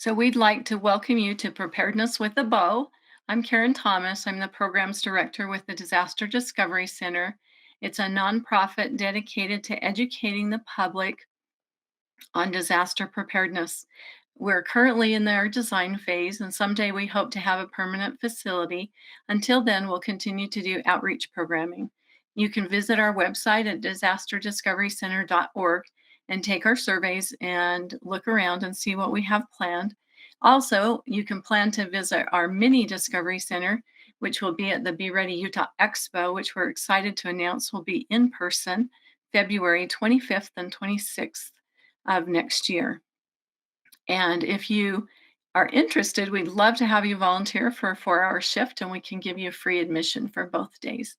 So we'd like to welcome you to Preparedness with a Bow. I'm Karen Thomas. I'm the Programs Director with the Disaster Discovery Center. It's a nonprofit dedicated to educating the public on disaster preparedness. We're currently in our design phase, and someday we hope to have a permanent facility. Until then, we'll continue to do outreach programming. You can visit our website at disasterdiscoverycenter.org and take our surveys and look around and see what we have planned. Also, you can plan to visit our mini Discovery Center, which will be at the Be Ready Utah Expo, which we're excited to announce will be in person February 25th and 26th of next year. And if you are interested, we'd love to have you volunteer for a 4-hour shift, and we can give you free admission for both days.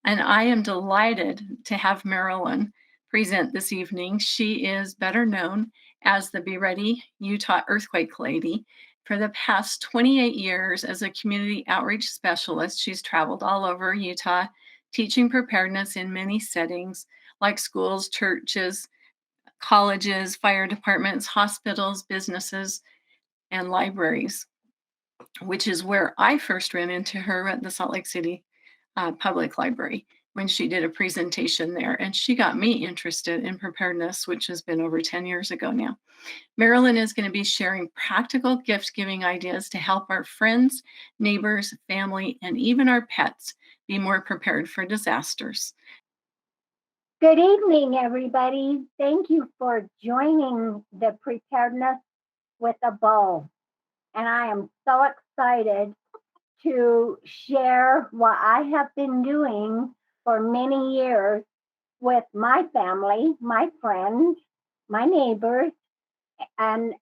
And I am delighted to have Maralin present this evening. She is better known as the Be Ready Utah Earthquake Lady. For the past 28 years as a community outreach specialist, she's traveled all over Utah, teaching preparedness in many settings like schools, churches, colleges, fire departments, hospitals, businesses, and libraries, which is where I first ran into her at the Salt Lake City Public Library when she did a presentation there. And she got me interested in preparedness, which has been over 10 years ago now. Maralin is going to be sharing practical gift-giving ideas to help our friends, neighbors, family, and even our pets be more prepared for disasters. Good evening, everybody. Thank you for joining the Preparedness with a Bow. And I am so excited to share what I have been doing for many years with my family, my friends, my neighbors. And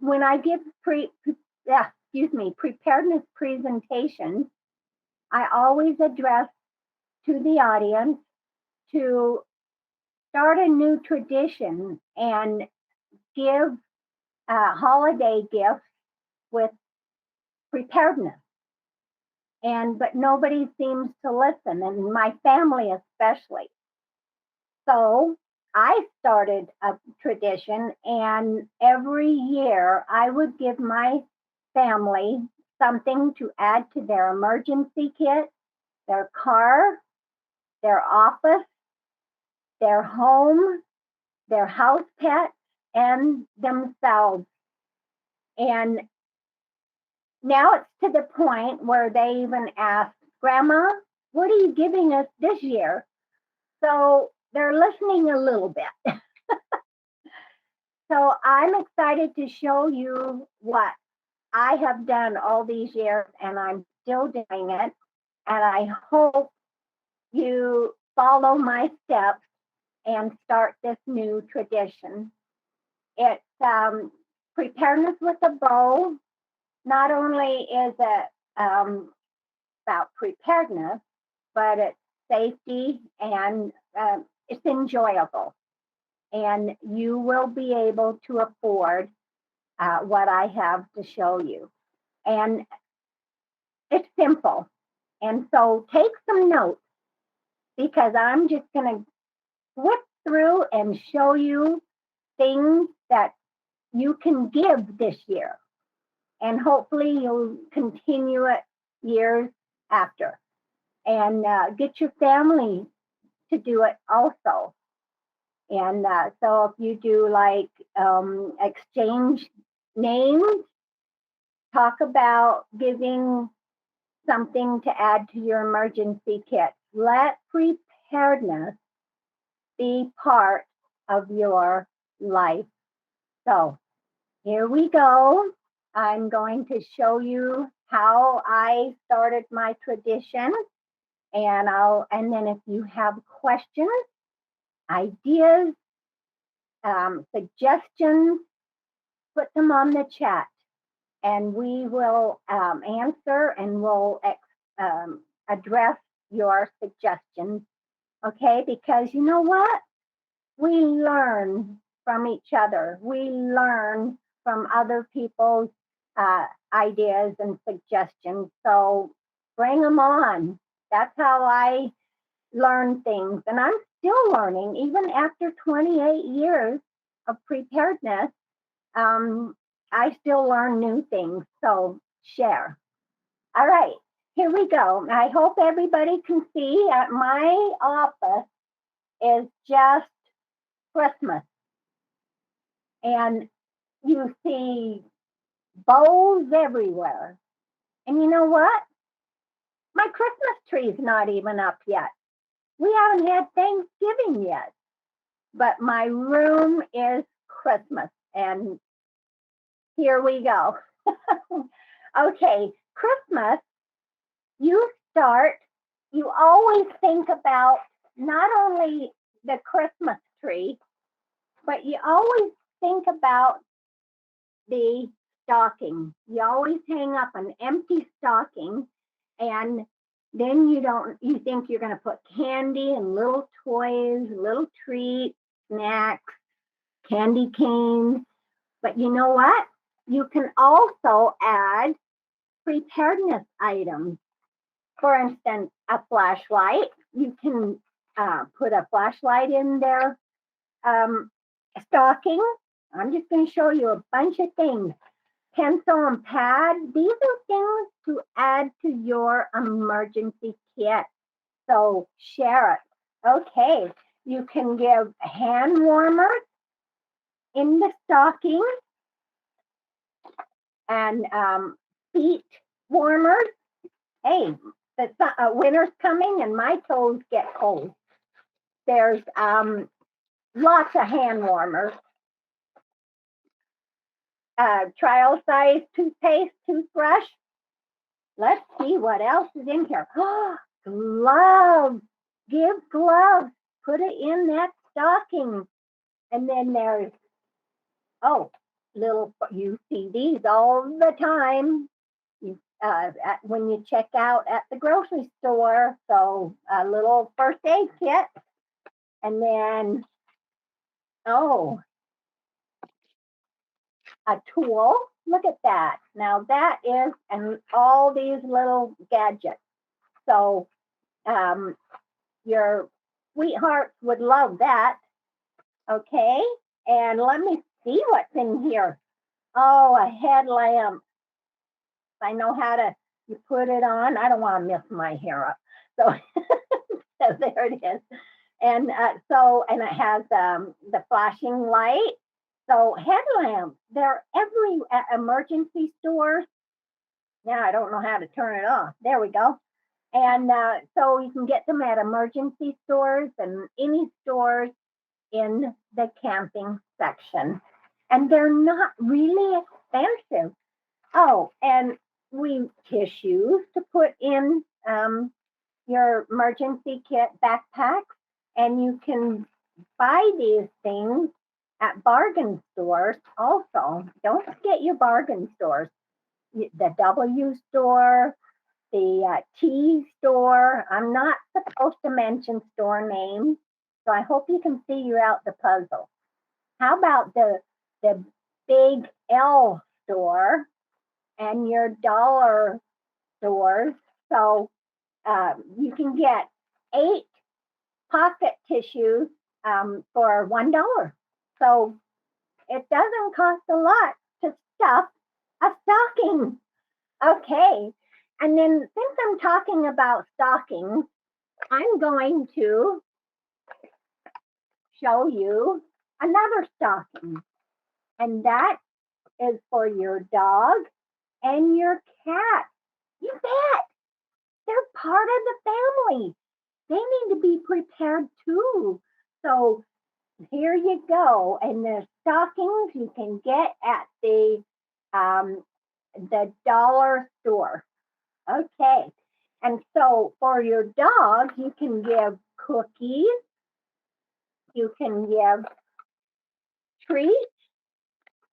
when I give preparedness presentations, I always address to the audience to start a new tradition and give holiday gifts with preparedness. But nobody seems to listen, and my family especially. So I started a tradition, and every year I would give my family something to add to their emergency kit, their car, their office, their home, their house pet, and themselves. And now it's to the point where they even ask, Grandma, what are you giving us this year? So they're listening a little bit. So I'm excited to show you what I have done all these years, and I'm still doing it. And I hope you follow my steps and start this new tradition. It's Preparedness with a Bow. Not only is it about preparedness, but it's safety and it's enjoyable. And you will be able to afford what I have to show you. And it's simple. And so take some notes, because I'm just going to flip through and show you things that you can give this year. And hopefully you'll continue it years after. And get your family to do it also. And so if you do like exchange names, talk about giving something to add to your emergency kit. Let preparedness be part of your life. So here we go. I'm going to show you how I started my tradition, and then if you have questions, ideas, suggestions, put them on the chat, and we will answer and we'll address your suggestions. Okay, because you know what? We learn from each other. We learn from other people's ideas and suggestions. So bring them on. That's how I learn things. And I'm still learning, even after 28 years of preparedness. I still learn new things, so share. All right, here we go. I hope everybody can see my office is just Christmas. And you see bows everywhere. And you know what? My Christmas tree's not even up yet. We haven't had Thanksgiving yet. But my room is Christmas. And here we go. Okay, Christmas, you always think about not only the Christmas tree, but you always think about the stocking. You always hang up an empty stocking, and then you think you're going to put candy and little toys, little treats, snacks, candy canes. But you know what? You can also add preparedness items. For instance, a flashlight. You can put a flashlight in their stocking. I'm just going to show you a bunch of things. Pencil and pad. These are things to add to your emergency kit. So share it. Okay. You can give hand warmers in the stocking and feet warmers. Hey, the winter's coming and my toes get cold. There's lots of hand warmers. Trial size toothpaste, toothbrush. Let's see what else is in here. Gloves. Give gloves. Put it in that stocking. And then there's, you see these all the time. When you check out at the grocery store. So a little first aid kit. And then, a tool. Look at that. Now that is, and all these little gadgets. So your sweethearts would love that. Okay. And let me see what's in here. Oh, a headlamp. I know how to, you put it on. I don't want to mess my hair up. So, so there it is. And and it has the flashing light. So headlamps, they're every emergency stores. Now I don't know how to turn it off. There we go. And so you can get them at emergency stores and any stores in the camping section. And they're not really expensive. Oh, and tissues to put in your emergency kit backpack. And you can buy these things at bargain stores also. Don't forget your bargain stores. The W store, the T store. I'm not supposed to mention store names, so I hope you can figure out the puzzle. How about the big L store and your dollar stores? So you can get 8 pocket tissues for $1. So it doesn't cost a lot to stuff a stocking. Okay. And then since I'm talking about stockings, I'm going to show you another stocking. And that is for your dog and your cat. You bet. They're part of the family. They need to be prepared too. So here you go. And the stockings you can get at the dollar store. Okay. And so for your dog, you can give cookies. You can give treats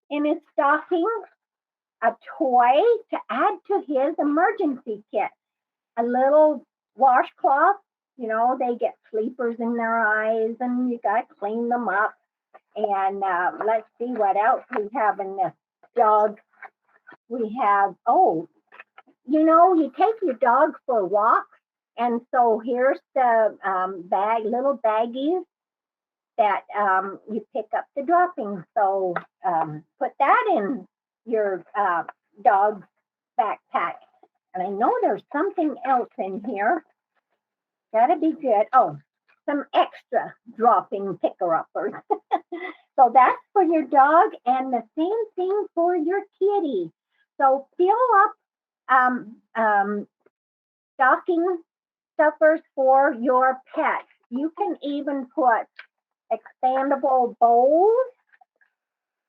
in his stocking, a toy to add to his emergency kit, a little washcloth. You know, they get sleepers in their eyes and you got to clean them up. And let's see what else we have in this dog. We have, you take your dog for a walk. And so here's the little baggies that you pick up the droppings. So put that in your dog's backpack. And I know there's something else in here. Gotta be good. Oh, some extra dropping picker-uppers. So that's for your dog, and the same thing for your kitty. So fill up stocking stuffers for your pet. You can even put expandable bowls,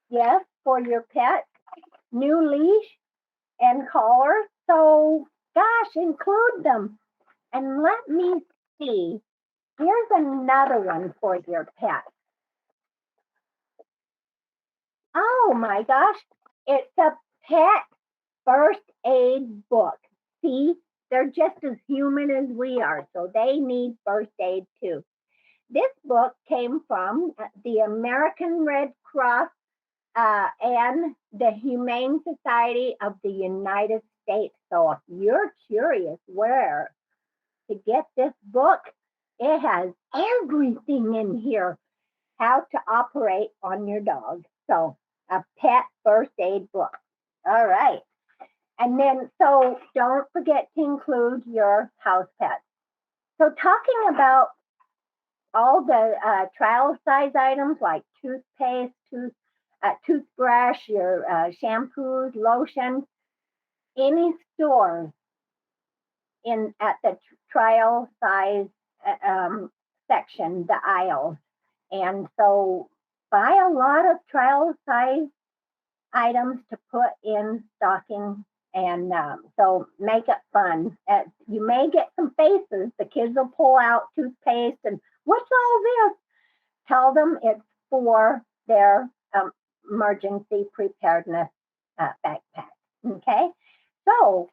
yes, for your pet, new leash and collar. So, gosh, include them. And let me see. Here's another one for your pet. Oh my gosh, it's a pet first aid book. See, they're just as human as we are, so they need first aid too. This book came from the American Red Cross and the Humane Society of the United States. So if you're curious where to get this book, it has everything in here, how to operate on your dog. So a pet first aid book. All right. And then, so don't forget to include your house pets. So talking about all the trial size items like toothpaste, toothbrush, your shampoos, lotions, any stores at the trial size section, the aisles. And so buy a lot of trial size items to put in stocking, and so make it fun. You may get some faces. The kids will pull out toothpaste and what's all this? Tell them it's for their emergency preparedness backpack. Okay, so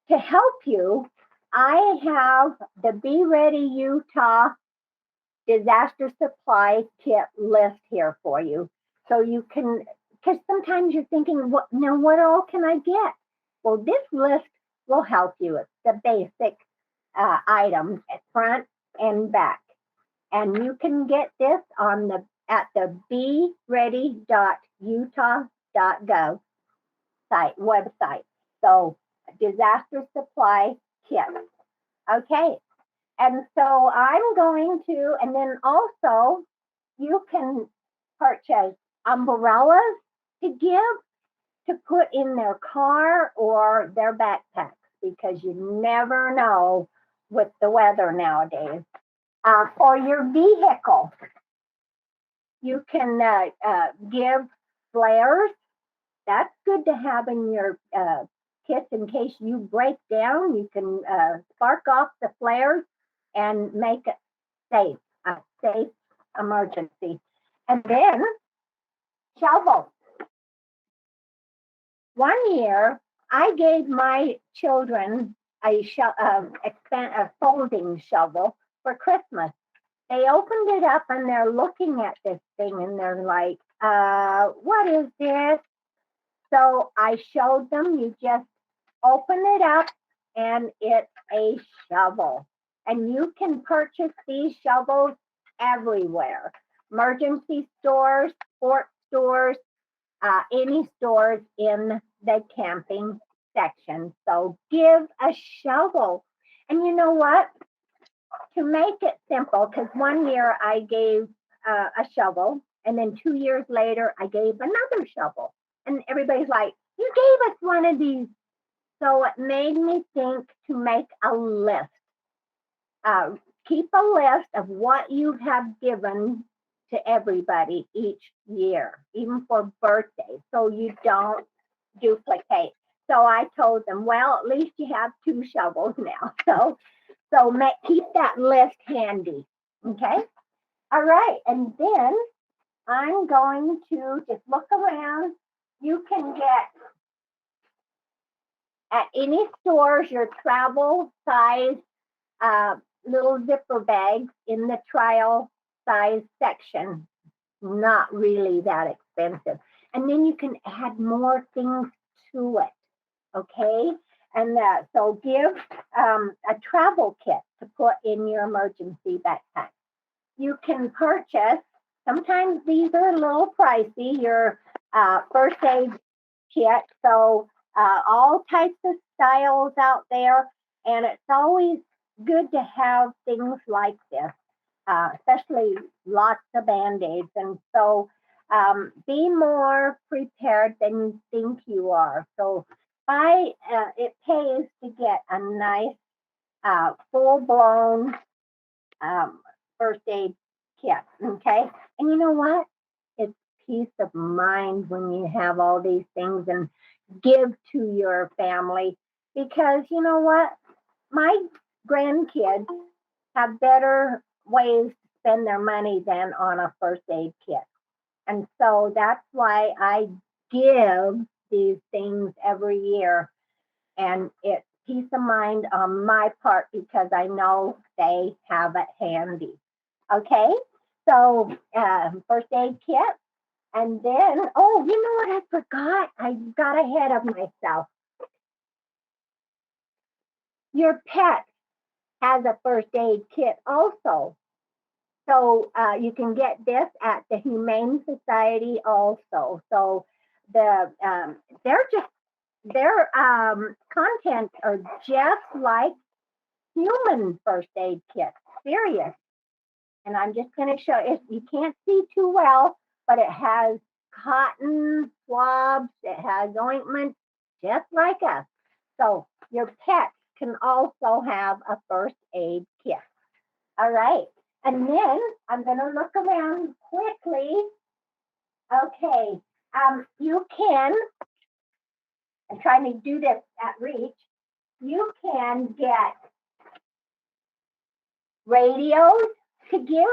to help you, I have the Be Ready Utah disaster supply kit list here for you. So you can, because sometimes you're thinking, what all can I get? Well, this list will help you. It's the basic items at front and back. And you can get this at the beready.utah.gov website. So disaster supply kit. Okay. And so I'm going to, and then also you can purchase umbrellas to give to put in their car or their backpacks, because you never know with the weather nowadays. For your vehicle, you can give flares. That's good to have in your kit in case you break down. You can spark off the flares and make it safe, a safe emergency. And then shovels. One year, I gave my children a folding shovel for Christmas. They opened it up and they're looking at this thing and they're like, what is this? So I showed them, you just open it up and it's a shovel. And you can purchase these shovels everywhere. Emergency stores, sports stores, any stores in the camping section. So give a shovel. And you know what? To make it simple, because one year I gave a shovel, and then 2 years later I gave another shovel. And everybody's like, you gave us one of these. So it made me think to make a list. Keep a list of what you have given to everybody each year, even for birthdays, so you don't duplicate. So I told them, well, at least you have 2 shovels now. So keep that list handy. Okay. All right. And then I'm going to just look around. You can get at any stores your travel size little zipper bags in the trial size section. Not really that expensive. And then you can add more things to it. Okay. And so give a travel kit to put in your emergency backpack. You can purchase sometimes these are a little pricey, your first aid kit. So all types of styles out there. And it's always good to have things like this, especially lots of Band-Aids. And so be more prepared than you think you are. So it pays to get a nice full-blown first aid kit, okay? And you know what? It's peace of mind when you have all these things and give to your family, because you know what? My grandkids have better ways to spend their money than on a first aid kit. And so that's why I give these things every year. And it's peace of mind on my part because I know they have it handy. Okay? So, first aid kit. And then, oh, you know what I forgot? I got ahead of myself. Your pet has a first aid kit also. So you can get this at the Humane Society also. So their contents are just like human first aid kits. Serious. And I'm just going to show it. You can't see too well, but it has cotton swabs. It has ointment, just like us. So your pet can also have a first aid kit. All right. And then I'm going to look around quickly. Okay. You can, I'm trying to do this at reach. You can get radios to give.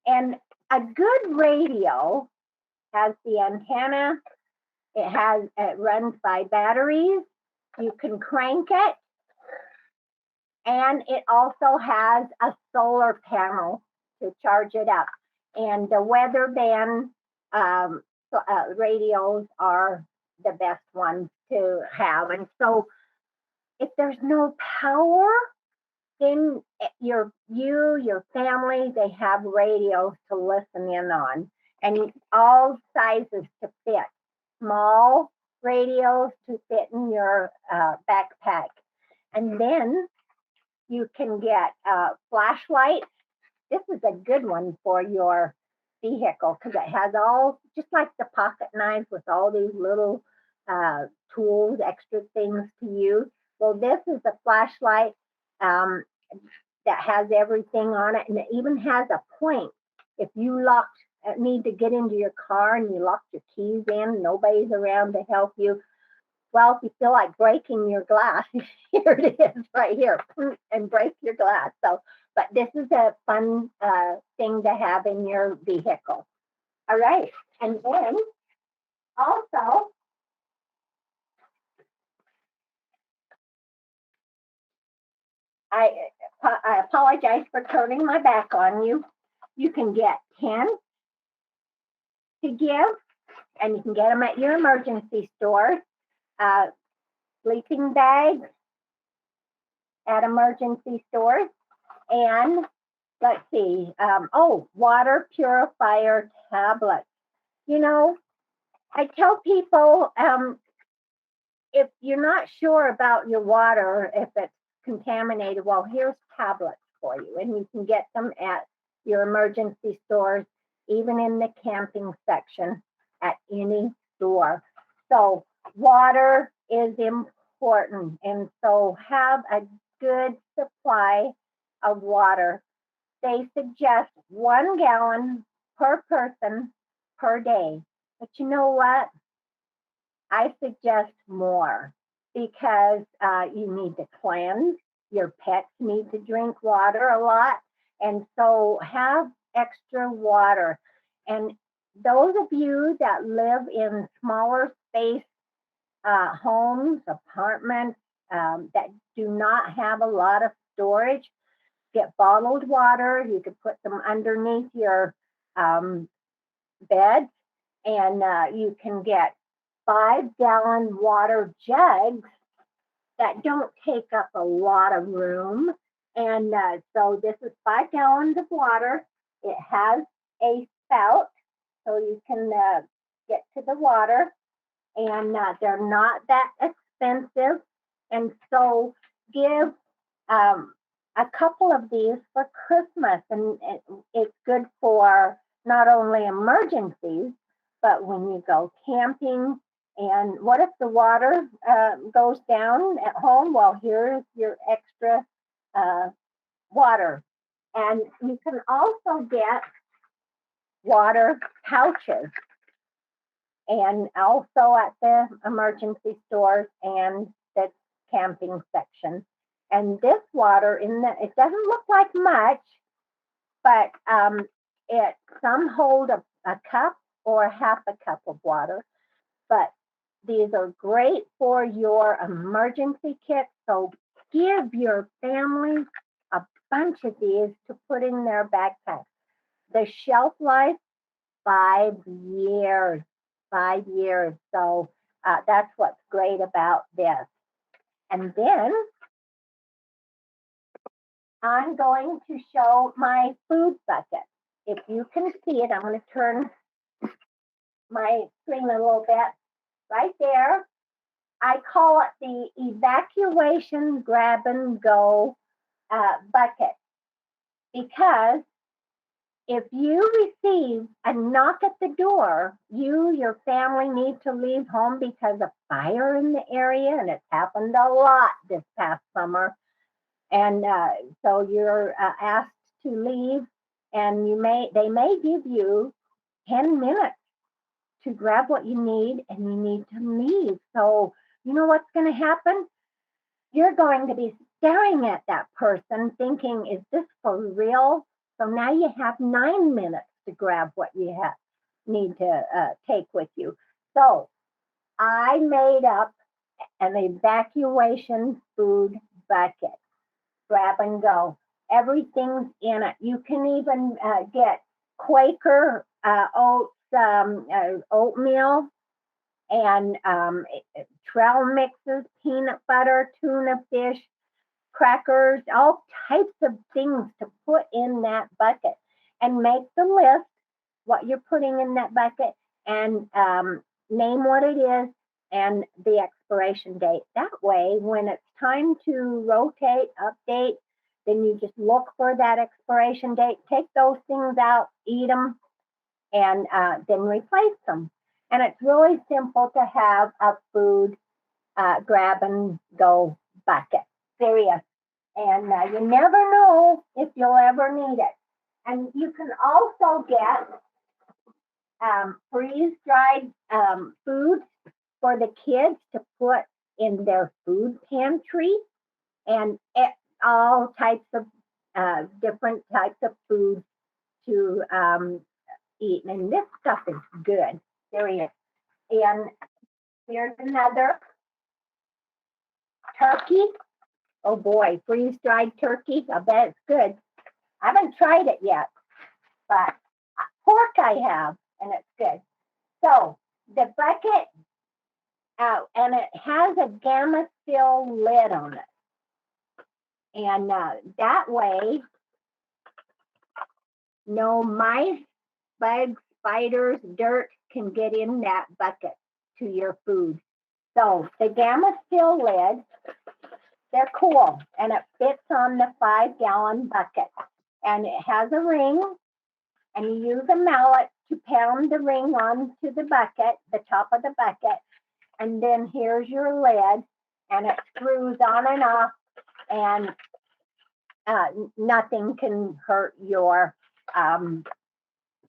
And a good radio has the antenna. It runs by batteries. You can crank it. And it also has a solar panel to charge it up. And the weather band radios are the best ones to have. And so if there's no power, then your family, they have radios to listen in on, and all sizes to fit. Small radios to fit in your backpack. And then you can get a flashlight. This is a good one for your vehicle because it has all, just like the pocket knives with all these little tools, extra things to use. Well, this is a flashlight that has everything on it, and it even has a point. If you need to get into your car and you locked your keys in, nobody's around to help you. Well, if you feel like breaking your glass, here it is right here, and break your glass. So, but this is a fun thing to have in your vehicle. All right. And then also, I apologize for turning my back on you. You can get tents to give, and you can get them at your emergency store. Sleeping bags at emergency stores. And let's see, water purifier tablets. You know, I tell people if you're not sure about your water, if it's contaminated, well, here's tablets for you. And you can get them at your emergency stores, even in the camping section at any store. So water is important. And so have a good supply of water. They suggest 1 gallon per person per day. But you know what? I suggest more because you need to cleanse. Your pets need to drink water a lot. And so have extra water. And those of you that live in smaller space homes, apartments that do not have a lot of storage, get bottled water. You could put them underneath your bed, and you can get 5-gallon water jugs that don't take up a lot of room. And so this is 5 gallons of water. It has a spout so you can get to the water, and they're not that expensive. And so give a couple of these for Christmas, and it's good for not only emergencies, but when you go camping. And what if the water goes down at home? Well, here's your extra water. And you can also get water pouches, and also at the emergency stores and the camping section. And this water it doesn't look like much, but some hold a cup or half a cup of water. But these are great for your emergency kit. So give your family a bunch of these to put in their backpack. The shelf life, 5 years. 5 years. So that's what's great about this. And then I'm going to show my food bucket. If you can see it, I'm going to turn my screen a little bit. Right there, I call it the evacuation grab and go bucket, because if you receive a knock at the door, your family need to leave home because of fire in the area, and it's happened a lot this past summer. And so you're asked to leave, and they may give you 10 minutes to grab what you need, and you need to leave. So you know what's going to happen? You're going to be staring at that person thinking, is this for real? So now you have 9 minutes to grab what you need to take with you. So I made up an evacuation food bucket, grab and go. Everything's in it. You can even get Quaker oats, oatmeal, and trail mixes, peanut butter, tuna fish, crackers, all types of things to put in that bucket. And make the list, what you're putting in that bucket, and name what it is and the expiration date. That way, when it's time to rotate, update, then you just look for that expiration date, take those things out, eat them, and then replace them. And it's really simple to have a food grab and go bucket. Serious. And you never know if you'll ever need it. And you can also get freeze-dried food for the kids to put in their food pantry, and all types of different types of food to eat. And this stuff is good, serious. And here's another turkey. Oh boy, freeze-dried turkey. I bet it's good. I haven't tried it yet, but pork I have, and it's good. So the bucket out, and it has a gamma seal lid on it. And that way, no mice, bugs, spiders, dirt can get in that bucket to your food. So the gamma seal lid, they're cool, and it fits on the 5-gallon bucket. And it has a ring, and you use a mallet to pound the ring onto the bucket, the top of the bucket. And then here's your lid, and it screws on and off, and nothing can hurt your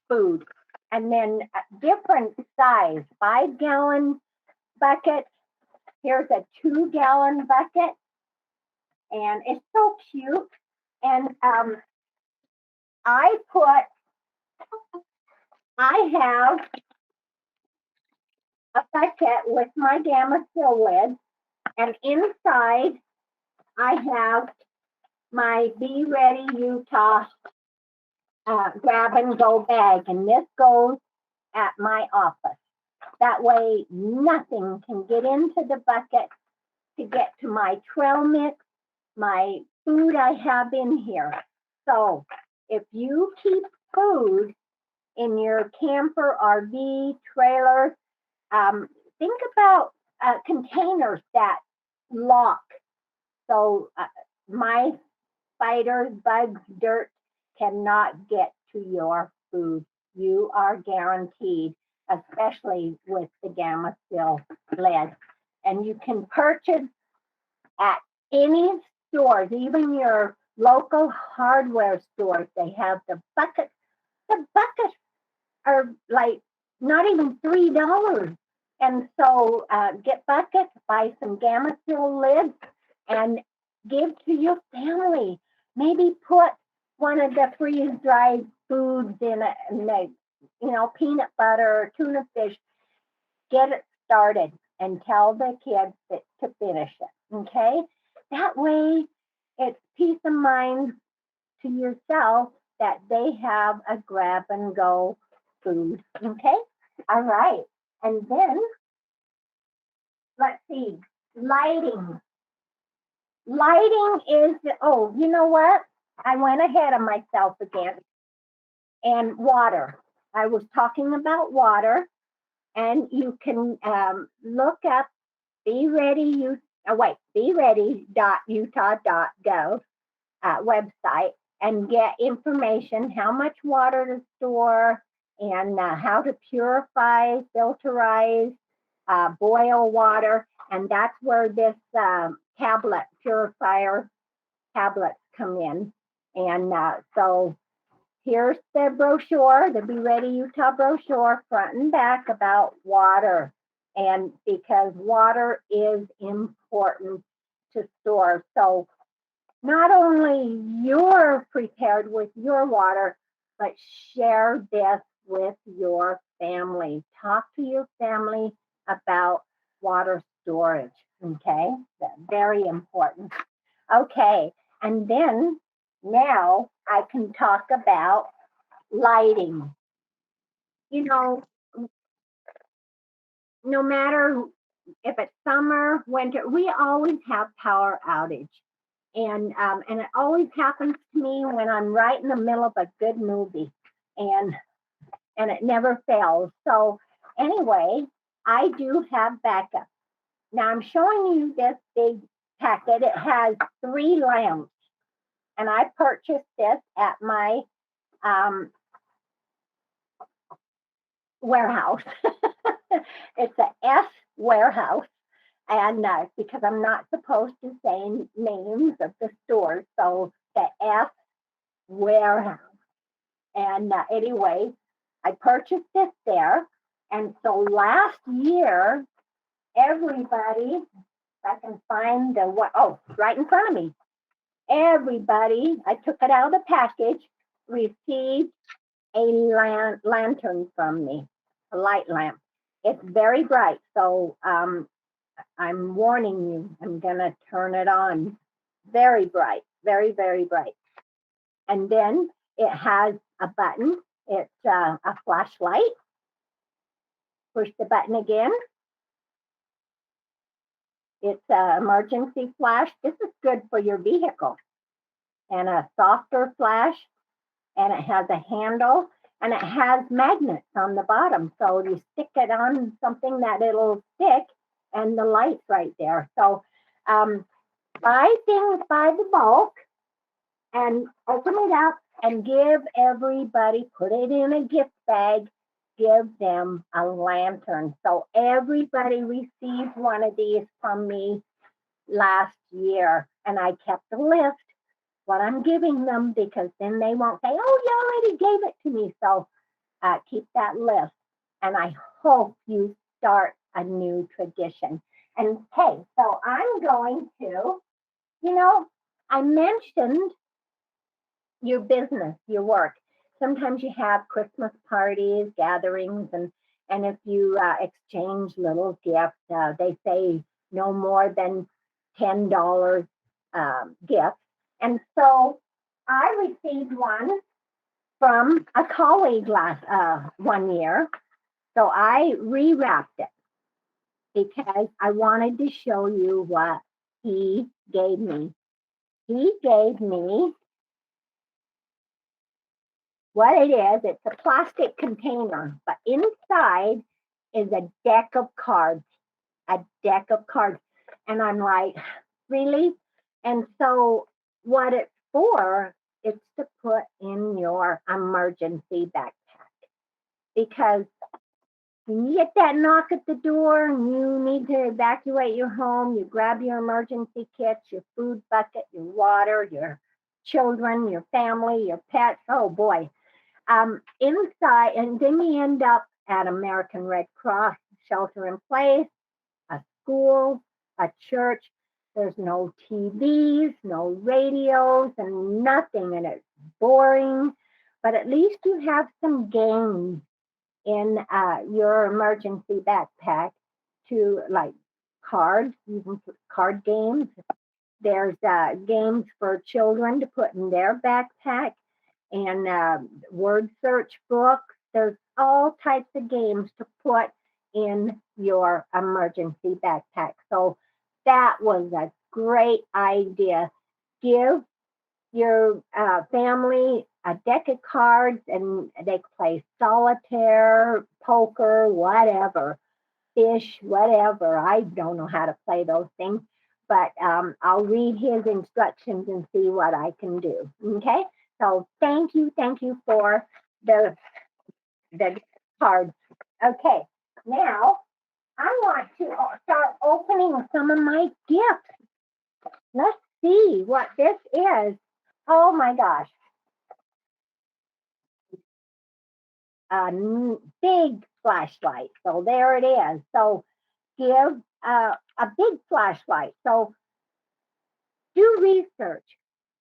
food. And then different size, 5-gallon bucket. Here's a 2-gallon bucket, and it's so cute. And I have a bucket with my gamma seal lid, and inside I have my Be Ready Utah grab and go bag, and this goes at my office. That way nothing can get into the bucket to get to my trail mix, my food I have in here. So if you keep food in your camper, RV, trailer, think about containers that lock. So mice, spiders, bugs, dirt cannot get to your food. You are guaranteed, especially with the Gamma Seal lid. And you can purchase at any stores, even your local hardware stores. They have the buckets. The buckets are like not even $3. And so get buckets, buy some Gamma Seal lids, and give to your family. Maybe put one of the freeze-dried foods in it, and make, peanut butter, tuna fish. Get it started and tell the kids to finish it. Okay, that way it's peace of mind to yourself that they have a grab and go food. Okay, all right, and then let's see, lighting. Lighting is, oh, you know what? I went ahead of myself again. And water. I was talking about water, and you can look up beready.utah.gov website and get information, how much water to store, and how to purify, filterize, boil water. And that's where this tablet purifier tablets come in. And so here's the brochure, the Be Ready Utah brochure, front and back, about water. And because water is important to store. So not only you're prepared with your water, but share this with your family. Talk to your family about water storage. Okay, that's very important. Okay, and then now I can talk about lighting. No matter if it's summer, winter, we always have power outage. And it always happens to me when I'm right in the middle of a good movie, and it never fails. So anyway, I do have backup. Now I'm showing you this big packet. It has 3 lamps, and I purchased this at my warehouse. It's a S warehouse, and because I'm not supposed to say names of the stores, so the S warehouse. And anyway, I purchased this there, and so last year, everybody, if I can find right in front of me. Everybody, I took it out of the package, received a lantern from me, a light lamp. It's very bright, so I'm warning you, I'm gonna turn it on. Very bright, very, very bright. And then it has a button. It's a flashlight. Push the button again. It's an emergency flash. This is good for your vehicle. And a softer flash. And it has a handle. And it has magnets on the bottom. So you stick it on something that it'll stick, and the light's right there. So buy things by the bulk and open it up and give everybody, put it in a gift bag, give them a lantern. So everybody received one of these from me last year, and I kept a list what I'm giving them, because then they won't say, oh, you already gave it to me. So keep that list, and I hope you start a new tradition. And hey, so I'm going to, I mentioned your business, your work. Sometimes you have Christmas parties, gatherings, and if you exchange little gifts, they say no more than $10 gift. And so I received one from a colleague last one year. So I rewrapped it because I wanted to show you what he gave me. He gave me what it is, it's a plastic container, but inside is a deck of cards, a deck of cards. And I'm like, really? And so what it's for, it's to put in your emergency backpack. Because when you get that knock at the door and you need to evacuate your home, you grab your emergency kits, your food bucket, your water, your children, your family, your pets. Oh boy. Inside, and then you end up at American Red Cross shelter in place, a school, a church. There's no TVs, no radios, and nothing, and it's boring. But at least you have some games in your emergency backpack to like cards, even card games. There's games for children to put in their backpack and word search books. There's all types of games to put in your emergency backpack. So that was a great idea. Give your family a deck of cards and they play solitaire, poker, whatever, fish, whatever. I don't know how to play those things, but I'll read his instructions and see what I can do. Okay, so thank you for the cards. Okay, now I want to start opening some of my gifts. Let's see what this is. Oh my gosh. A big flashlight. So there it is. So give a big flashlight. So do research.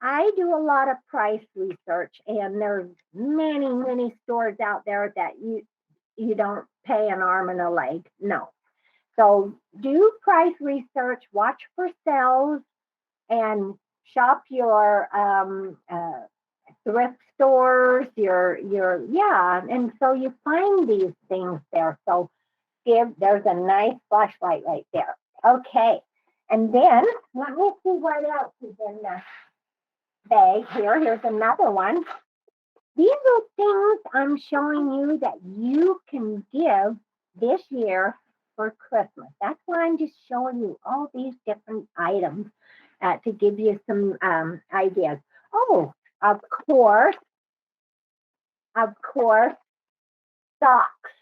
I do a lot of price research, and there's many stores out there that you don't pay an arm and a leg. No. So do price research, watch for sales, and shop your thrift stores, and so you find these things there. So there's a nice flashlight right there. Okay, and then let me see what else is in the bag here. Here's another one. These are things I'm showing you that you can give this year for Christmas. That's why I'm just showing you all these different items to give you some ideas. Oh, of course, socks.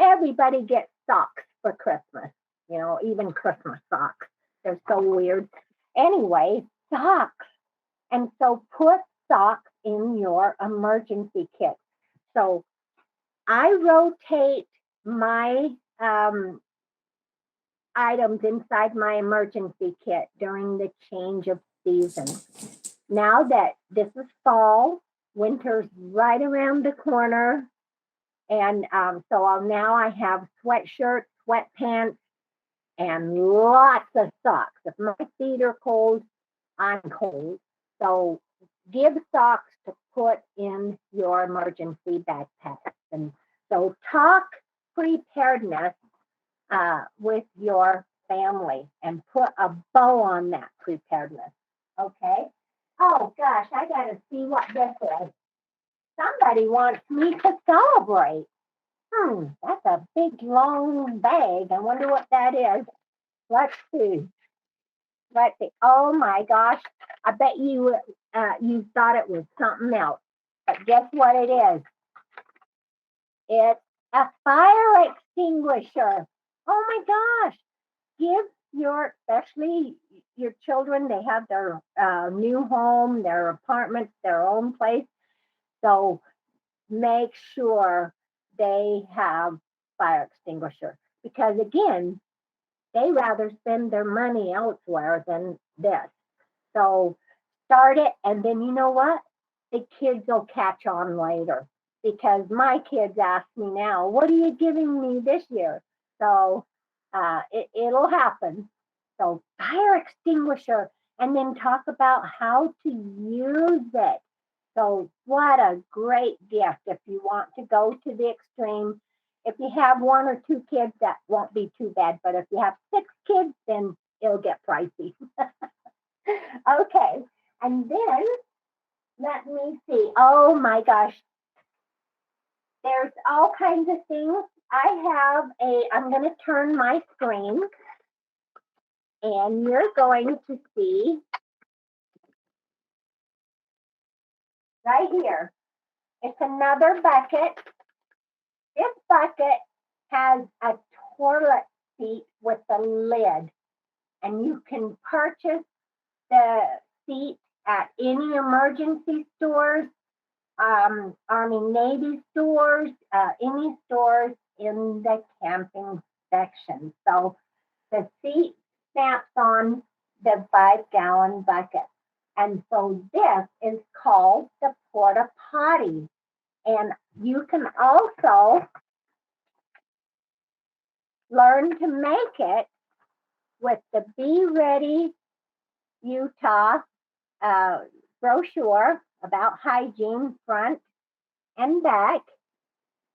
Everybody gets socks for Christmas. You know, even Christmas socks. They're so weird. Anyway, socks. And so put socks in your emergency kit. So I rotate my items inside my emergency kit during the change of seasons. Now that this is fall, winter's right around the corner, and so now I have sweatshirts, sweatpants, and lots of socks. If my feet are cold, I'm cold. So give socks to put in your emergency backpack. And so talk preparedness with your family and put a bow on that preparedness. Okay? Oh gosh, I got to see what this is. Somebody wants me to celebrate. That's a big long bag. I wonder what that is. Let's see. Oh my gosh. I bet you thought it was something else. But guess what it is? It's a fire extinguisher. Oh my gosh. Give especially your children, they have their new home, their apartments, their own place. So make sure they have fire extinguisher, because again, they rather spend their money elsewhere than this. So start it, and then you know what? The kids will catch on later, because my kids ask me now, what are you giving me this year? So it'll happen. So fire extinguisher, and then talk about how to use it. So what a great gift if you want to go to the extreme. If you have 1 or 2 kids, that won't be too bad. But if you have 6 kids, then it'll get pricey. Okay. And then let me see. Oh my gosh. There's all kinds of things. I'm going to turn my screen and you're going to see right here. It's another bucket. This bucket has a toilet seat with a lid, and you can purchase the seat at any emergency stores, Army Navy stores, any stores in the camping section. So the seat snaps on the 5-gallon bucket. And so this is called the porta potty. And you can also learn to make it with the Be Ready Utah brochure about hygiene front and back.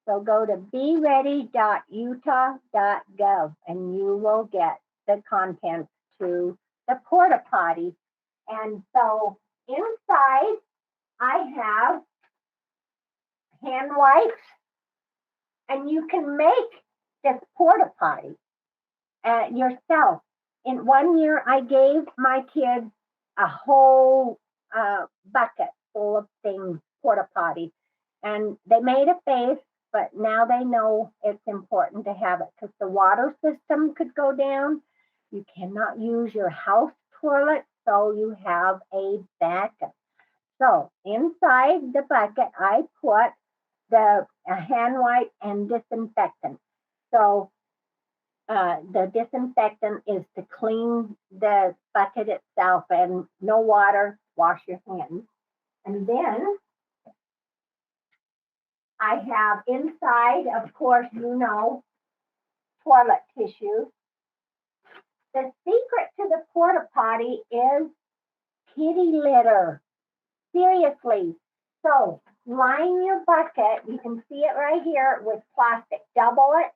So go to beready.utah.gov and you will get the contents to the porta potty. And so inside I have hand wipes, and you can make this porta potty yourself. In 1 year, I gave my kids a whole bucket full of things, porta potty, and they made a face, but now they know it's important to have it because the water system could go down. You cannot use your house toilet, so you have a backup. So inside the bucket, I put the hand wipe and disinfectant. So the disinfectant is to clean the bucket itself, and no water, wash your hands. And then I have inside, of course, toilet tissue. The secret to the porta potty is kitty litter. Seriously. So line your bucket, you can see it right here with plastic, double it,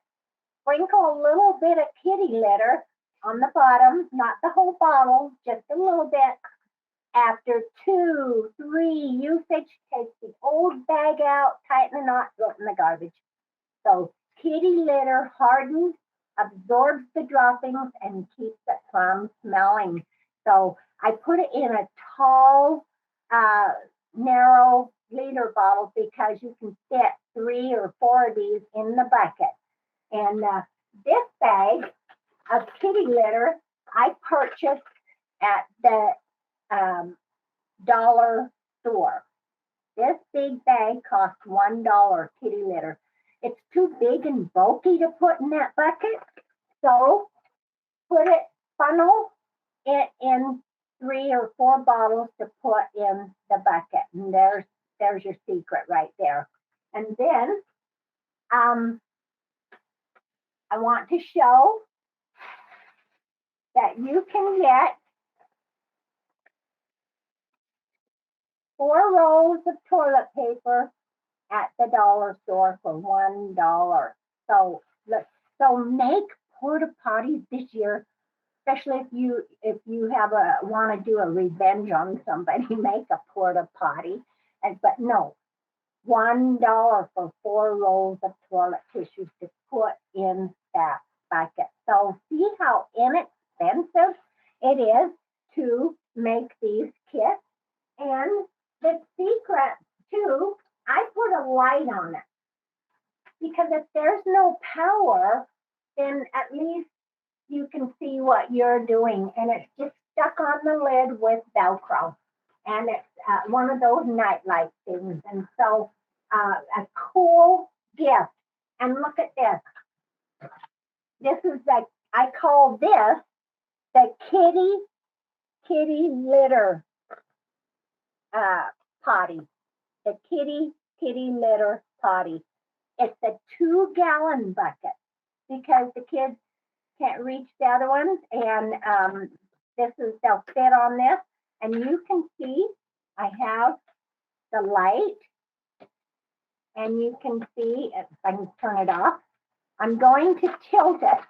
sprinkle a little bit of kitty litter on the bottom, not the whole bottle, just a little bit. After 2, 3 usage, take the old bag out, tighten the knot, throw it in the garbage. So kitty litter hardens, absorbs the droppings, and keeps it from smelling. So I put it in a tall, narrow liter bottle because you can fit 3 or 4 of these in the bucket. And this bag of kitty litter I purchased at the dollar store. This big bag costs $1 kitty litter. It's too big and bulky to put in that bucket, so funnel it in 3 or 4 bottles to put in the bucket, and there's your secret right there. And then I want to show that you can get 4 rolls of toilet paper at the dollar store for $1. So make porta potties this year, especially if you want to do a revenge on somebody, make a porta potty. But no, $1 for 4 rolls of toilet tissue to put in that bucket. So see how inexpensive it is to make these kits. And the secret too, I put a light on it because if there's no power, then at least you can see what you're doing. And it's just stuck on the lid with Velcro. And it's one of those nightlight things. And so a cool gift. And look at this. This is I call this the kitty litter potty. The kitty litter potty. It's a 2-gallon bucket because the kids can't reach the other ones, and they'll fit on this. And you can see I have the light, and you can see if I can turn it off. I'm going to tilt it.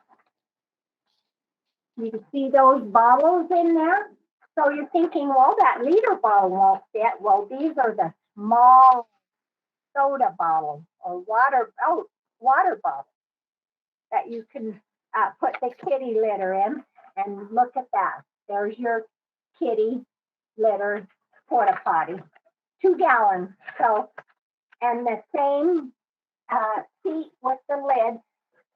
You can see those bottles in there. So you're thinking, well, that liter bottle won't fit. Well, these are the small soda bottles or water bottles that you can put the kitty litter in. And look at that. There's your kitty litter porta potty, 2 gallons. So, and the same seat with the lid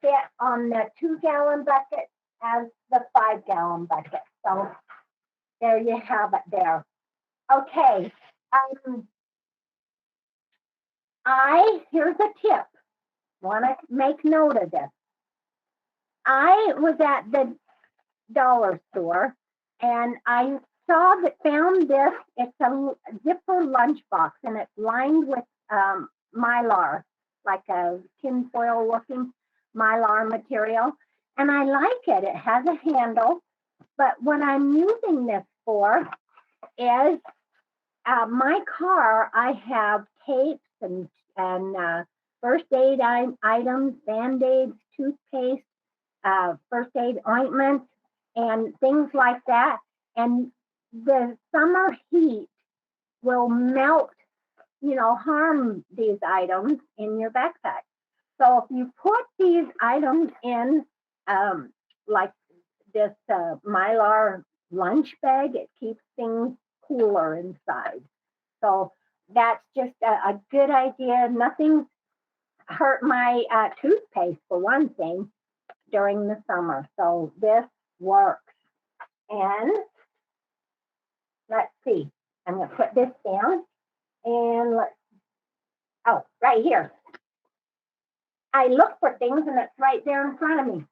fit on the 2-gallon bucket as the 5-gallon bucket. So there you have it there. Okay. Here's a tip. Want to make note of this. I was at the dollar store and I found this. It's a zipper lunchbox and it's lined with mylar, like a tinfoil looking mylar material. And I like it. It has a handle. But what I'm using this for is my car. I have tapes and first aid items, Band-Aids, toothpaste, first aid ointment, and things like that. And the summer heat will melt, harm these items in your backpack. So if you put these items in, like this mylar lunch bag, it keeps things cooler inside. So that's just a good idea. Nothing's hurt my toothpaste, for one thing, during the summer. So this works. And let's see. I'm going to put this down. And right here. I look for things and it's right there in front of me.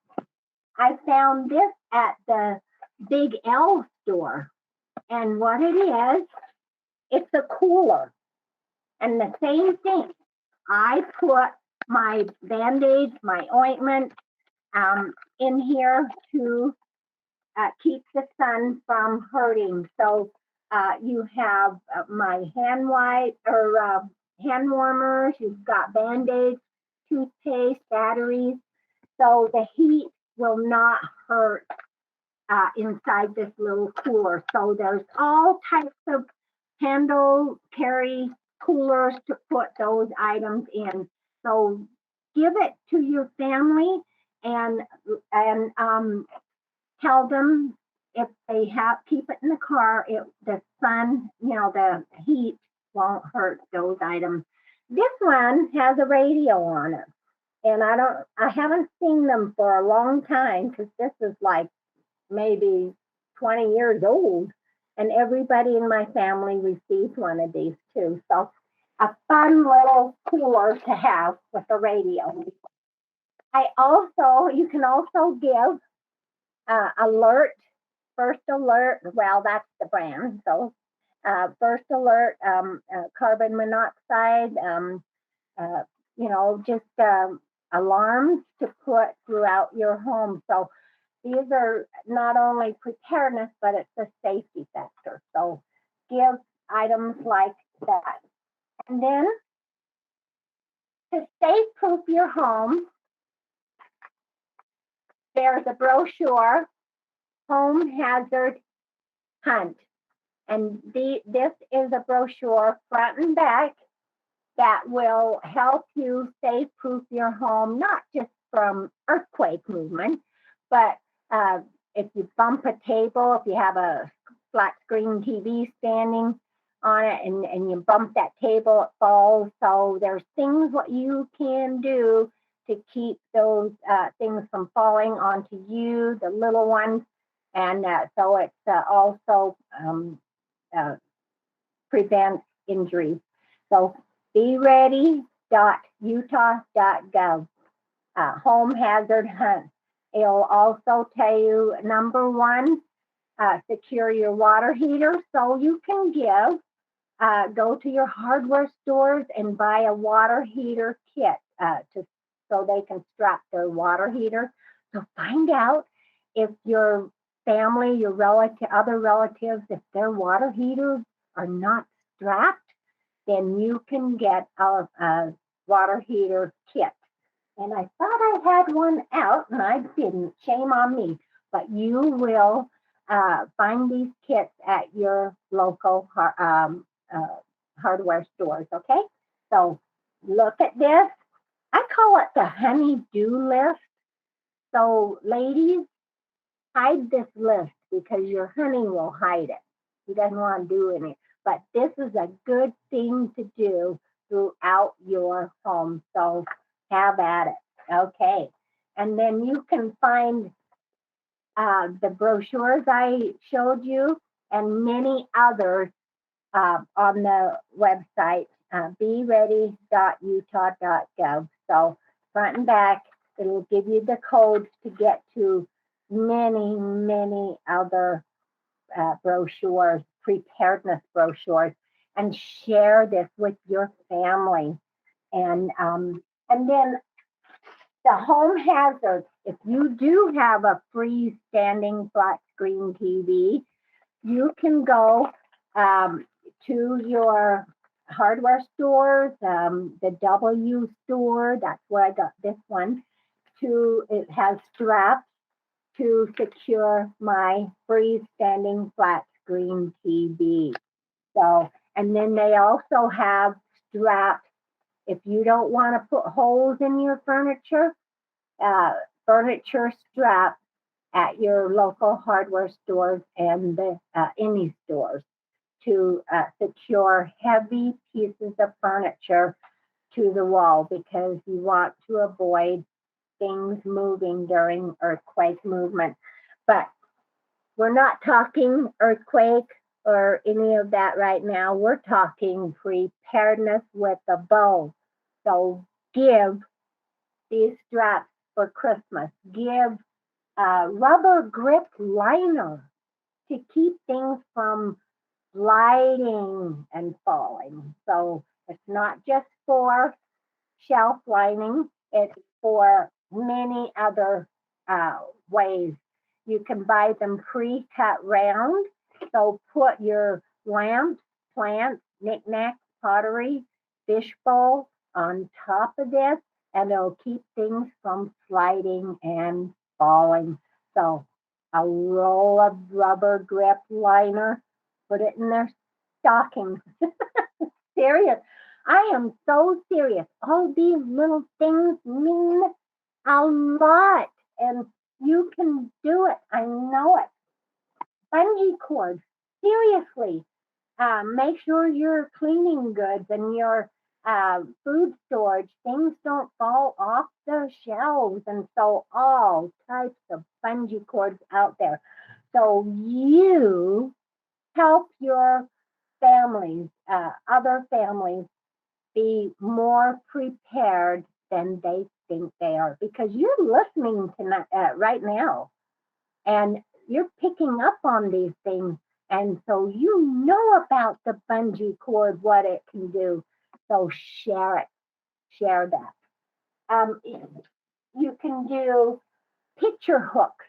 I found this at the Big L store. And what it is, it's a cooler. And the same thing. I put my Band-Aids, my ointment in here to keep the sun from hurting. So you have my hand wipe or hand warmers, you've got Band-Aids, toothpaste, batteries. So the heat will not hurt inside this little cooler. So there's all types of handle carry coolers to put those items in. So give it to your family and tell them if they keep it in the car, the sun, the heat won't hurt those items. This one has a radio on it. And I haven't seen them for a long time because this is like maybe 20 years old. And everybody in my family received one of these too. So a fun little cooler to have with a radio. You can also give alert, first alert. Well, that's the brand. So first alert, carbon monoxide, just alarms to put throughout your home. So these are not only preparedness, but it's a safety factor. So give items like that. And then to safe-proof your home, there's a brochure, Home Hazard Hunt. And this is a brochure front and back that will help you safe-proof your home, not just from earthquake movement, but if you bump a table, if you have a flat screen TV standing on it and you bump that table, it falls. So there's things what you can do to keep those things from falling onto you, the little ones. And so it's also prevents injuries. So beready.utah.gov, home hazard hunt. It'll also tell you, number one, secure your water heater. So you can go to your hardware stores and buy a water heater kit so they can strap their water heater. So find out if your family, your other relatives, if their water heaters are not strapped, then you can get a water heater kit. And I thought I had one out and I didn't. Shame on me. But you will find these kits at your local hardware stores, okay? So look at this. I call it the honey-do list. So ladies, hide this list because your honey will hide it. He doesn't want to do any. But this is a good thing to do throughout your home. So have at it. Okay. And then you can find the brochures I showed you and many others on the website, beready.utah.gov. So front and back, it'll give you the codes to get to many, many other brochures, preparedness brochures, and share this with your family. And then the home hazards. If you do have a freestanding flat screen TV, you can go to your hardware stores, the W store. That's where I got this one. It has straps to secure my freestanding flat screen TV. So, and then they also have straps if you don't want to put holes in your furniture, furniture straps at your local hardware stores and the any stores to secure heavy pieces of furniture to the wall because you want to avoid things moving during earthquake movement. But we're not talking earthquake or any of that right now. We're talking preparedness with a bow. So give these straps for Christmas. Give rubber grip liner to keep things from sliding and falling. So it's not just for shelf lining, it's for many other ways. You can buy them pre-cut round. So put your lamps, plants, knickknacks, pottery, fishbowl on top of this, and it'll keep things from sliding and falling. So a roll of rubber grip liner, put it in their stockings. Serious. I am so serious. All these little things mean a lot, and you can do it. I know it. Bungee cords. Seriously. Make sure your cleaning goods and your food storage, things don't fall off the shelves. And so all types of bungee cords out there. So you help your families, other families, be more prepared than they think they are because you're listening to right now and you're picking up on these things. And so you know about the bungee cord, what it can do. So share it, share that. You can do picture hooks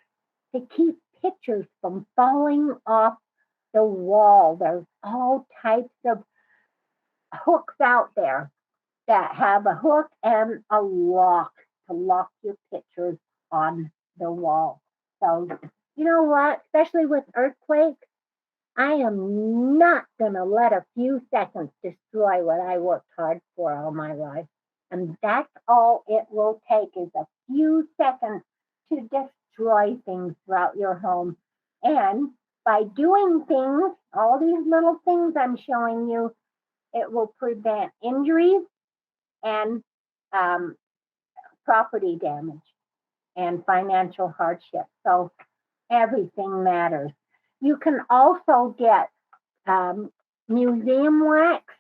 to keep pictures from falling off the wall. There's all types of hooks out there that have a hook and a lock to lock your pictures on the wall. So, you know what? Especially with earthquakes, I am not going to let a few seconds destroy what I worked hard for all my life. And that's all it will take is a few seconds to destroy things throughout your home. And by doing things, all these little things I'm showing you, it will prevent injuries and property damage and financial hardship. So everything matters. You can also get museum wax.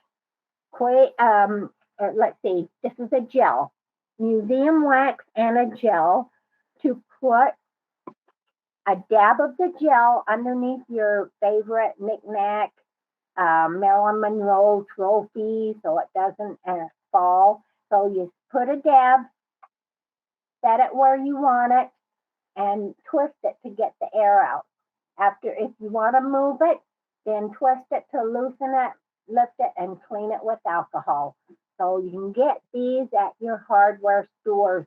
Let's see, this is a gel. Museum wax and a gel to put a dab of the gel underneath your favorite knickknack, Marilyn Monroe trophy so it doesn't fall. So you put a dab, set it where you want it, and twist it to get the air out. After, if you want to move it, then twist it to loosen it, lift it, and clean it with alcohol. So you can get these at your hardware stores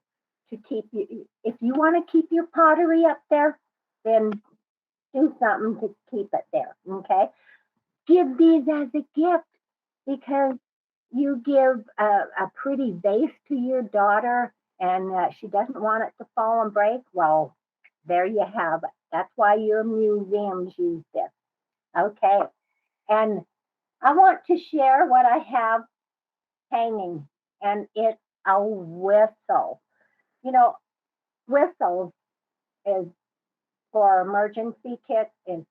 to keep you. If you want to keep your pottery up there, then do something to keep it there. Okay. Give these as a gift because you give a pretty vase to your daughter and she doesn't want it to fall and break. Well, there you have it. That's why your museums use this. Okay. And I want to share what I have hanging, and it's a whistle. You know, whistles is for emergency kits is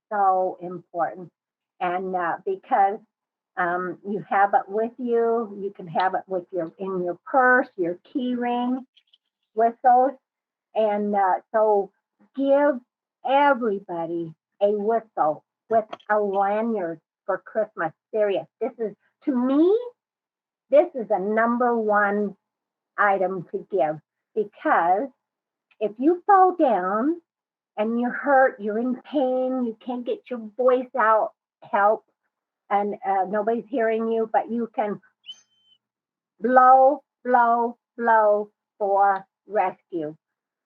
so important. And because you have it with you, you can have it with your in your purse, your key ring, whistles, and so give everybody a whistle with a lanyard for Christmas. Serious. This is to me, this is a number one item to give because if you fall down and you're hurt, you're in pain, you can't get your voice out, help, and nobody's hearing you, but you can blow, blow, blow for rescue.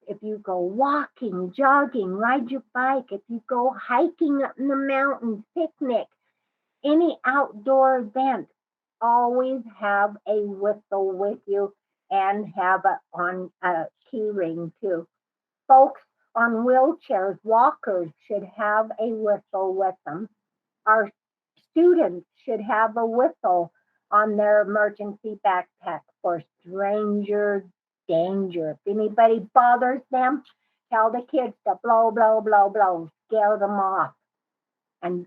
If you go walking, jogging, ride your bike, if you go hiking up in the mountains, picnic, any outdoor event, always have a whistle with you and have it on a key ring too. Folks on wheelchairs, walkers should have a whistle with them. Our students should have a whistle on their emergency backpack for stranger danger. If anybody bothers them, tell the kids to blow, blow, blow, blow, scare them off. And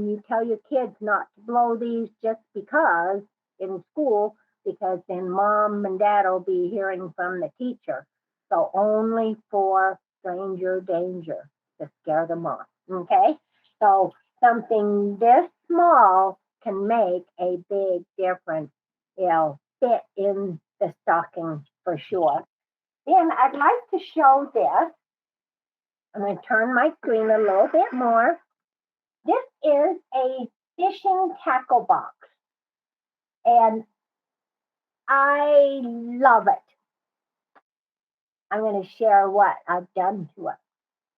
you tell your kids not to blow these just because in school, because then mom and dad will be hearing from the teacher. So only for stranger danger to scare them off. Okay? So something this small can make a big difference. It'll fit in the stocking for sure. Then I'd like to show this. I'm going to turn my screen a little bit more. This is a fishing tackle box, and I love it. I'm going to share what I've done to it.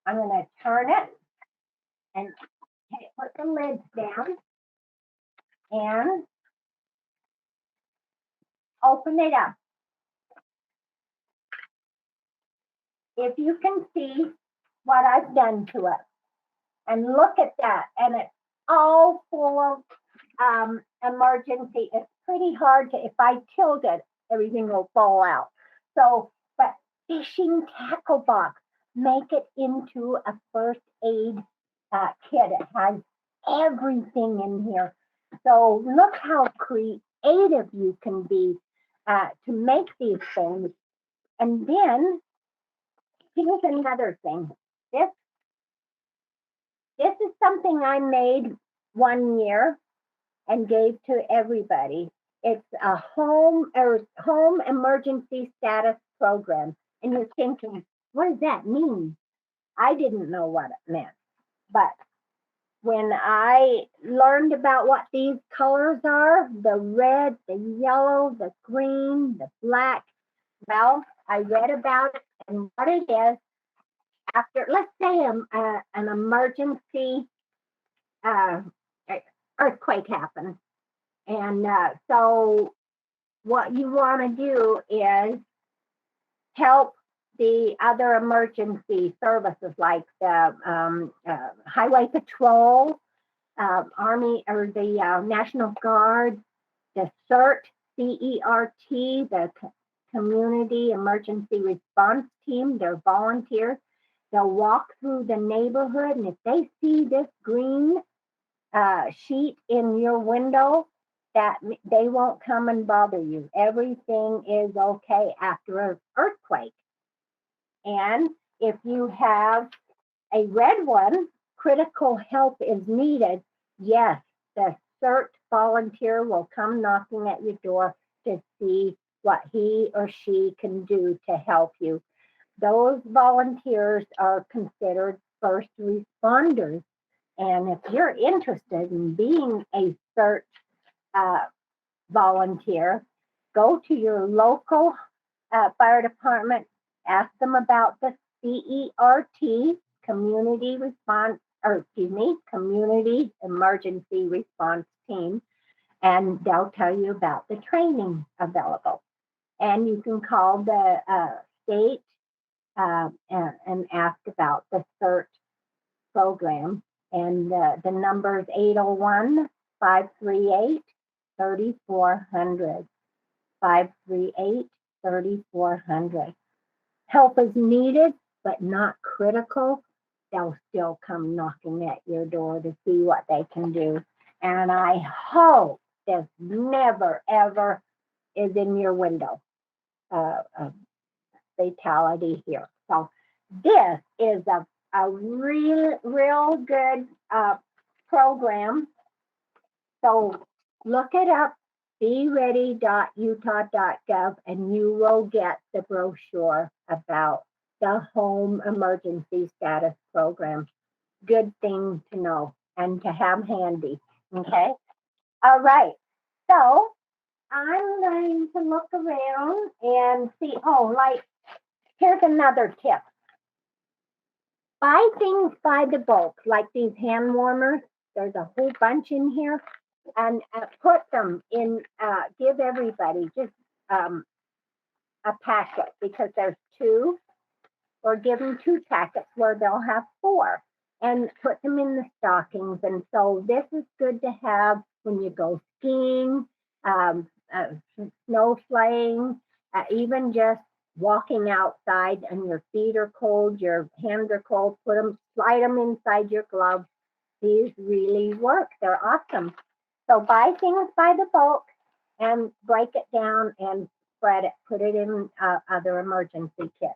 I'm going to turn it and put the lids down and open it up. If you can see what I've done to it, and look at that, and it's all full of emergency. It's pretty hard to, if I tilt it, everything will fall out. So, but fishing tackle box, make it into a first aid kit. It has everything in here. So look how creative you can be to make these things. And then here's another thing. This is something I made one year and gave to everybody. It's a home emergency status program. And you're thinking, what does that mean? I didn't know what it meant. But when I learned about what these colors are, the red, the yellow, the green, the black, well, I read about it and what it is. After, let's say, an emergency earthquake happens. And so what you want to do is help the other emergency services like the Highway Patrol, Army, or the National Guard, the CERT, CERT, the Community Emergency Response Team. They're volunteers. They'll walk through the neighborhood, and if they see this green sheet in your window, that they won't come and bother you. Everything is okay after an earthquake. And if you have a red one, critical help is needed. Yes, the CERT volunteer will come knocking at your door to see what he or she can do to help you. Those volunteers are considered first responders. And if you're interested in being a CERT volunteer, go to your local fire department, ask them about the CERT, community emergency response team, and they'll tell you about the training available. And you can call the state and ask about the CERT program. And the number is 801-538-3400. 538-3400. Help is needed, but not critical. They'll still come knocking at your door to see what they can do. And I hope this never, ever is in your window. Fatality here. So this is a real good program. So look it up, beready.utah.gov, and you will get the brochure about the home emergency status program. Good thing to know and to have handy. Okay. All right. So I'm going to look around and see. Oh, like, here's another tip. Buy things by the bulk, like these hand warmers. There's a whole bunch in here. And put them in, give everybody just a packet, because there's 2, or give them 2 packets where they'll have 4, and put them in the stockings. And so this is good to have when you go skiing, snow flying, even just walking outside and your feet are cold, your hands are cold, slide them inside your gloves. These really work. They're awesome. So buy things by the bulk and break it down and spread it. Put it in other emergency kits.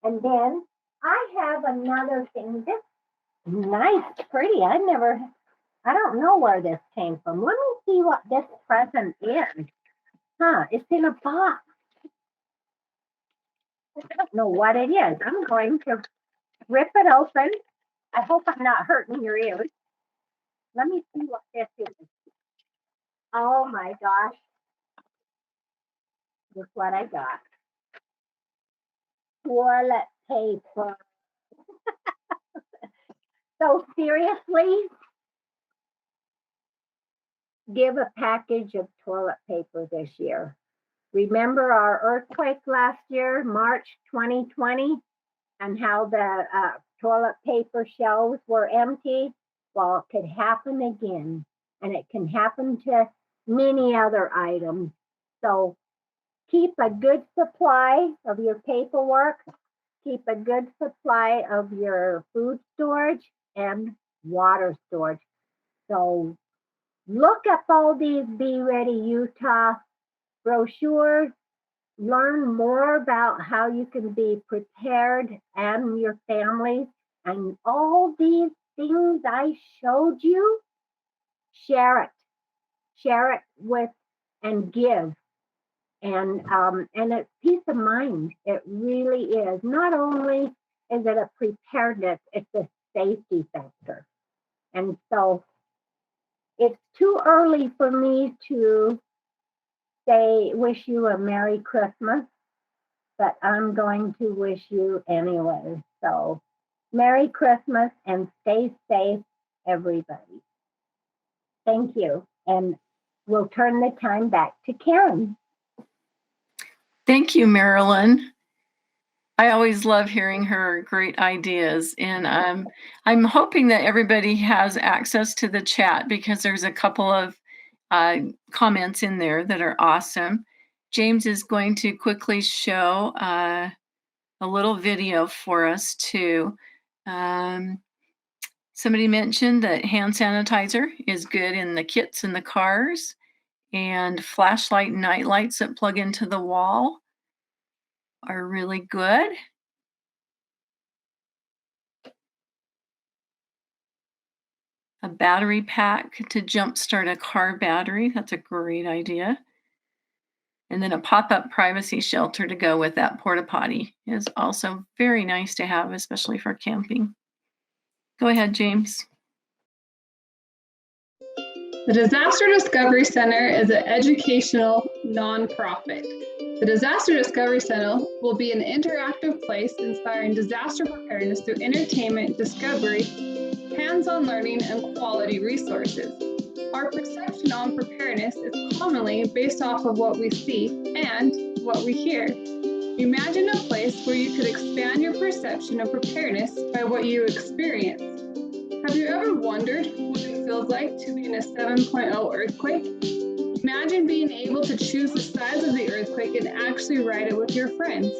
And then I have another thing. This is nice, pretty. I don't know where this came from. Let me see what this present is. It's in a box. I don't know what it is. I'm going to rip it open. I hope I'm not hurting your ears. Let me see what this is. Oh my gosh. Look what I got. Toilet paper. So seriously, give a package of toilet paper this year. Remember our earthquake last year, March 2020, and how the toilet paper shelves were empty? Well, it could happen again, and it can happen to many other items. So keep a good supply of your paperwork, keep a good supply of your food storage and water storage. So look up all these Be Ready Utah brochures, learn more about how you can be prepared and your family, and all these things I showed you, share it with and give. And it's peace of mind. It really is. Not only is it a preparedness, it's a safety factor. And so it's too early for me to say, wish you a Merry Christmas, but I'm going to wish you anyway. So Merry Christmas and stay safe, everybody. Thank you. And we'll turn the time back to Karen. Thank you, Maralin. I always love hearing her great ideas, and I'm hoping that everybody has access to the chat, because there's a couple of comments in there that are awesome. James is going to quickly show a little video for us too. Somebody mentioned that hand sanitizer is good in the kits in the cars, and flashlight and night lights that plug into the wall are really good. A battery pack to jumpstart a car battery. That's a great idea. And then a pop-up privacy shelter to go with that porta potty is also very nice to have, especially for camping. Go ahead, James. The Disaster Discovery Center is an educational nonprofit. The Disaster Discovery Center will be an interactive place inspiring disaster preparedness through entertainment, discovery, hands-on learning, and quality resources. Our perception on preparedness is commonly based off of what we see and what we hear. Imagine a place where you could expand your perception of preparedness by what you experience. Have you ever wondered what it feels like to be in a 7.0 earthquake? Imagine being able to choose the size of the earthquake and actually ride it with your friends.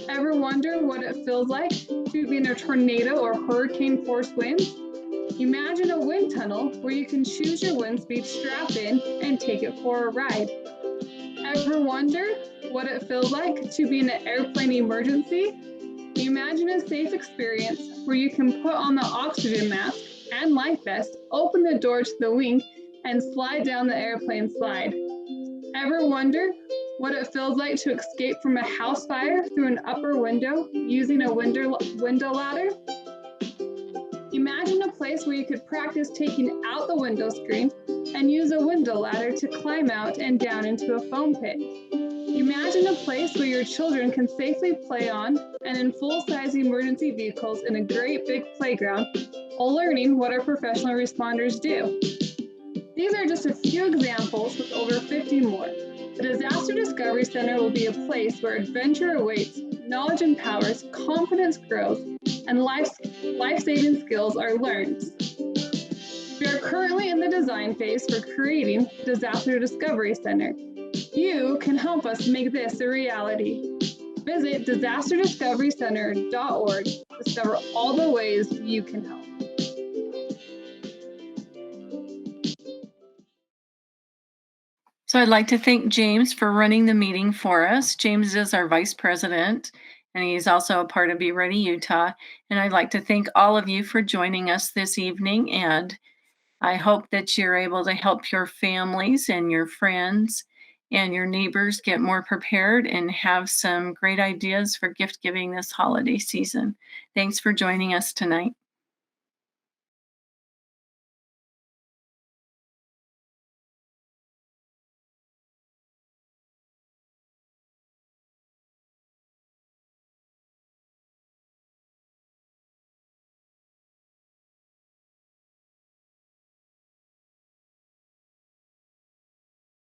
Ever wonder what it feels like to be in a tornado or hurricane force winds? Imagine a wind tunnel where you can choose your wind speed, strap in, and take it for a ride. Ever wonder what it feels like to be in an airplane emergency? Imagine a safe experience where you can put on the oxygen mask and life vest, open the door to the wing, and slide down the airplane slide. Ever wonder what it feels like to escape from a house fire through an upper window using a window ladder? Imagine a place where you could practice taking out the window screen and use a window ladder to climb out and down into a foam pit. Imagine a place where your children can safely play on and in full-size emergency vehicles in a great big playground, while learning what our professional responders do. These are just a few examples with over 50 more. The Disaster Discovery Center will be a place where adventure awaits, knowledge empowers, confidence grows, and life-saving skills are learned. We are currently in the design phase for creating the Disaster Discovery Center. You can help us make this a reality. Visit disasterdiscoverycenter.org to discover all the ways you can help. So I'd like to thank James for running the meeting for us. James is our vice president, and he's also a part of Be Ready Utah. And I'd like to thank all of you for joining us this evening. And I hope that you're able to help your families and your friends and your neighbors get more prepared and have some great ideas for gift giving this holiday season. Thanks for joining us tonight.